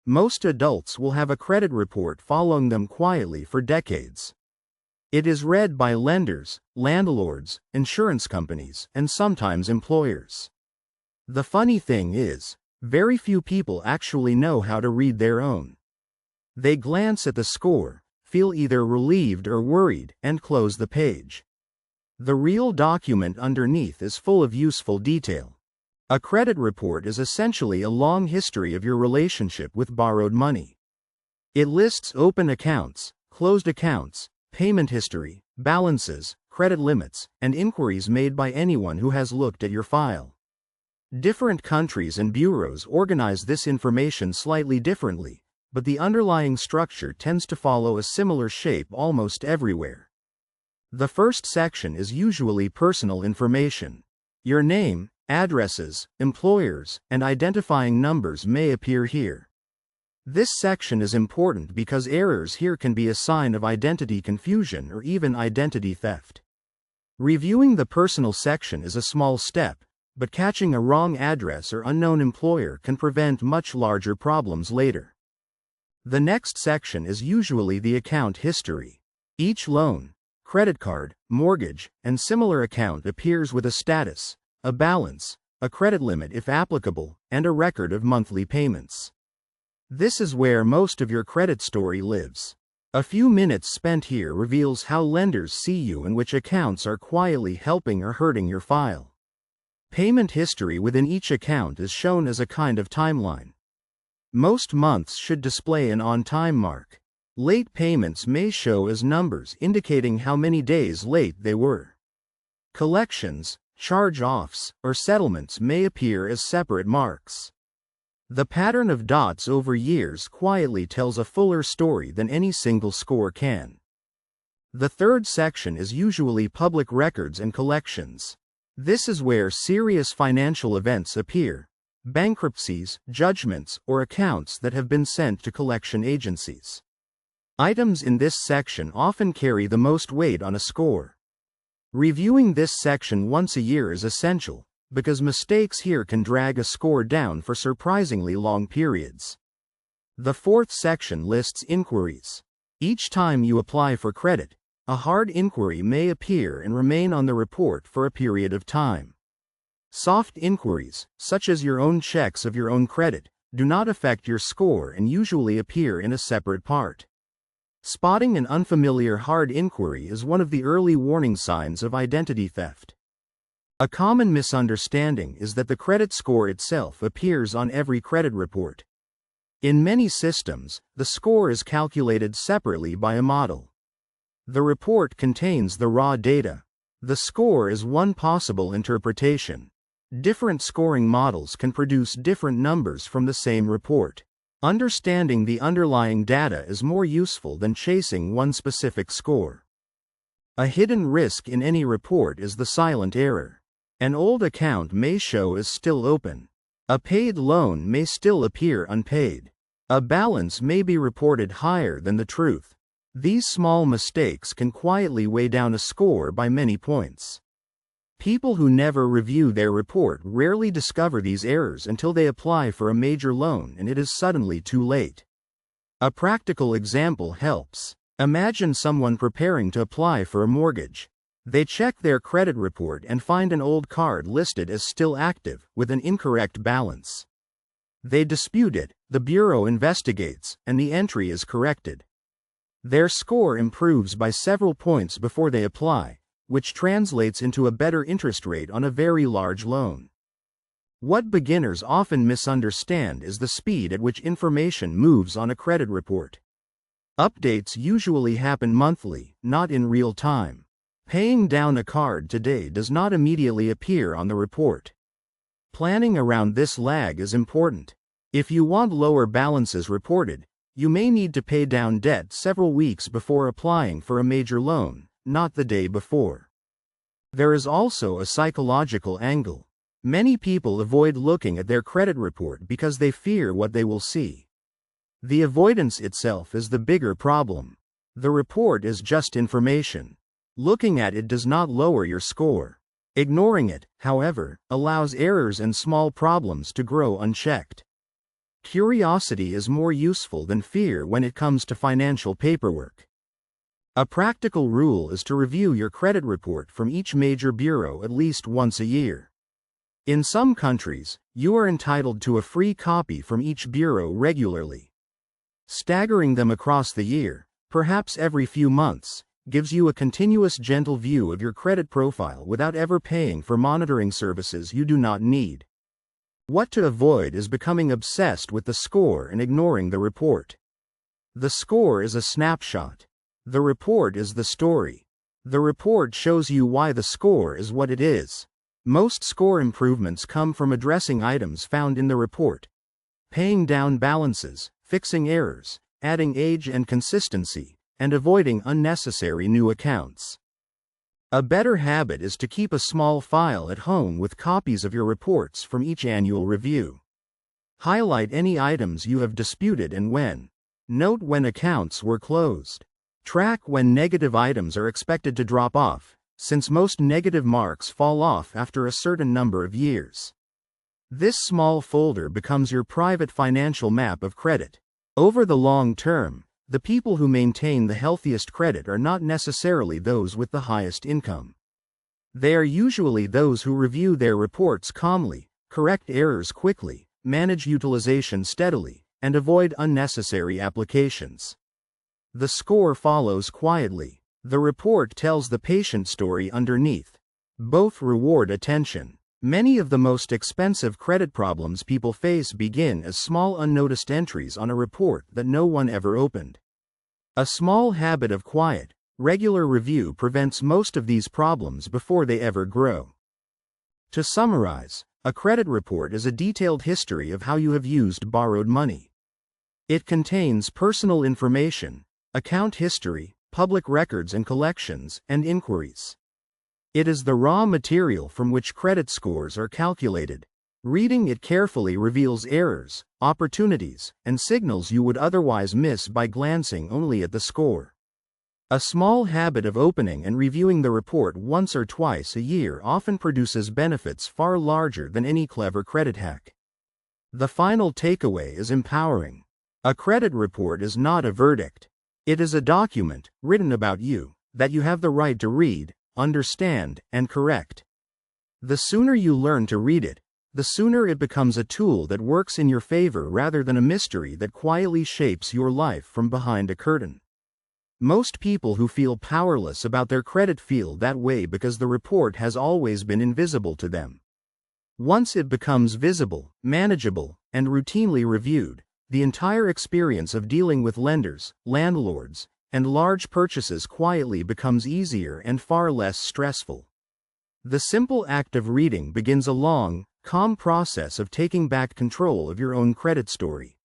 Most adults will have a credit report following them quietly for decades. It is read by lenders, landlords, insurance companies, and sometimes employers. The funny thing is, very few people actually know how to read their own. They glance at the score, feel either relieved or worried, and close the page. The real document underneath is full of useful detail. A credit report is essentially a long history of your relationship with borrowed money. It lists open accounts, closed accounts, payment history, balances, credit limits, and inquiries made by anyone who has looked at your file. Different countries and bureaus organize this information slightly differently, but the underlying structure tends to follow a similar shape almost everywhere. The first section is usually personal information. Your name, addresses, employers, and identifying numbers may appear here. This section is important because errors here can be a sign of identity confusion or even identity theft. Reviewing the personal section is a small step, but catching a wrong address or unknown employer can prevent much larger problems later. The next section is usually the account history. Each loan, credit card, mortgage, and similar account appears with a status, a balance, a credit limit if applicable, and a record of monthly payments. This is where most of your credit story lives. A few minutes spent here reveals how lenders see you and which accounts are quietly helping or hurting your file. Payment history within each account is shown as a kind of timeline. Most months should display an on-time mark. Late payments may show as numbers indicating how many days late they were. Collections, charge-offs, or settlements may appear as separate marks. The pattern of dots over years quietly tells a fuller story than any single score can. The third section is usually public records and collections. This is where serious financial events appear: bankruptcies, judgments, or accounts that have been sent to collection agencies. Items in this section often carry the most weight on a score. Reviewing this section once a year is essential, because mistakes here can drag a score down for surprisingly long periods. The fourth section lists inquiries. Each time you apply for credit, a hard inquiry may appear and remain on the report for a period of time. Soft inquiries, such as your own checks of your own credit, do not affect your score and usually appear in a separate part. Spotting an unfamiliar hard inquiry is one of the early warning signs of identity theft. A common misunderstanding is that the credit score itself appears on every credit report. In many systems, the score is calculated separately by a model. The report contains the raw data. The score is one possible interpretation. Different scoring models can produce different numbers from the same report. Understanding the underlying data is more useful than chasing one specific score. A hidden risk in any report is the silent error. An old account may show as still open. A paid loan may still appear unpaid. A balance may be reported higher than the truth. These small mistakes can quietly weigh down a score by many points. People who never review their report rarely discover these errors until they apply for a major loan and it is suddenly too late. A practical example helps. Imagine someone preparing to apply for a mortgage. They check their credit report and find an old card listed as still active, with an incorrect balance. They dispute it, the bureau investigates, and the entry is corrected. Their score improves by several points before they apply, which translates into a better interest rate on a very large loan. What beginners often misunderstand is the speed at which information moves on a credit report. Updates usually happen monthly, not in real time. Paying down a card today does not immediately appear on the report. Planning around this lag is important. If you want lower balances reported, you may need to pay down debt several weeks before applying for a major loan, not the day before. There is also a psychological angle. Many people avoid looking at their credit report because they fear what they will see. The avoidance itself is the bigger problem. The report is just information. Looking at it does not lower your score. Ignoring it, however, allows errors and small problems to grow unchecked. Curiosity is more useful than fear when it comes to financial paperwork. A practical rule is to review your credit report from each major bureau at least once a year. In some countries, you are entitled to a free copy from each bureau regularly. Staggering them across the year, perhaps every few months, gives you a continuous gentle view of your credit profile without ever paying for monitoring services you do not need. What to avoid is becoming obsessed with the score and ignoring the report. The score is a snapshot. The report is the story. The report shows you why the score is what it is. Most score improvements come from addressing items found in the report, paying down balances, fixing errors, adding age and consistency, and avoiding unnecessary new accounts. A better habit is to keep a small file at home with copies of your reports from each annual review. Highlight any items you have disputed and when. Note when accounts were closed. Track when negative items are expected to drop off, since most negative marks fall off after a certain number of years. This small folder becomes your private financial map of credit. Over the long term, the people who maintain the healthiest credit are not necessarily those with the highest income. They are usually those who review their reports calmly, correct errors quickly, manage utilization steadily, and avoid unnecessary applications. The score follows quietly. The report tells the patient story underneath. Both reward attention. Many of the most expensive credit problems people face begin as small unnoticed entries on a report that no one ever opened. A small habit of quiet, regular review prevents most of these problems before they ever grow. To summarize, a credit report is a detailed history of how you have used borrowed money. It contains personal information, account history, public records and collections, and inquiries. It is the raw material from which credit scores are calculated. Reading it carefully reveals errors, opportunities, and signals you would otherwise miss by glancing only at the score. A small habit of opening and reviewing the report once or twice a year often produces benefits far larger than any clever credit hack. The final takeaway is empowering. A credit report is not a verdict. It is a document, written about you, that you have the right to read, understand, and correct. The sooner you learn to read it, the sooner it becomes a tool that works in your favor rather than a mystery that quietly shapes your life from behind a curtain. Most people who feel powerless about their credit feel that way because the report has always been invisible to them. Once it becomes visible, manageable, and routinely reviewed, the entire experience of dealing with lenders, landlords, and large purchases quietly becomes easier and far less stressful. The simple act of reading begins a long, calm process of taking back control of your own credit story.